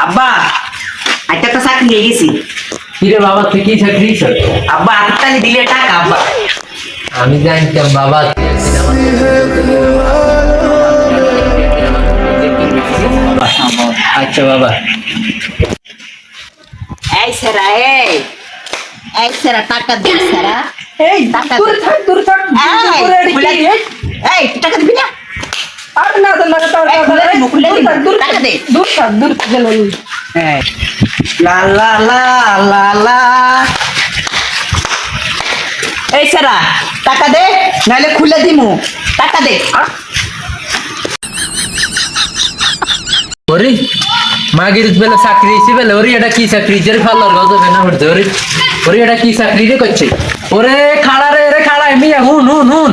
আব্বা একটা তো চাকরি হয়ে গেছি। কিরে বাবা তুই কি চাকরি কর? আব্বা হাততালি দিলে টাকা আব্বা। আমি জানতাম বাবা আচ্ছা বাবা এই সেরা এই সেরা টাকা দে সেরা। এই টাকা দূর থাক দূর থাক এই টাকা দিবি না? আর না তো লাগা তার দূর টাকা দে। দূর থাক দূর গেল লা লা লা লা লা। এই সেরা টাকা দে নাহলে খুলে দিমু। টাকা দে। ওরে মাগির বেলা চাকরি হিসেবে বেলা ওরে এটা কি চাকরি যে ফালার গজ না হচ্ছে ওরে ওরে এটা কি চাকরি রে করছে ওরে খাড়া রে খাড়া এমনি হুন হুন হুন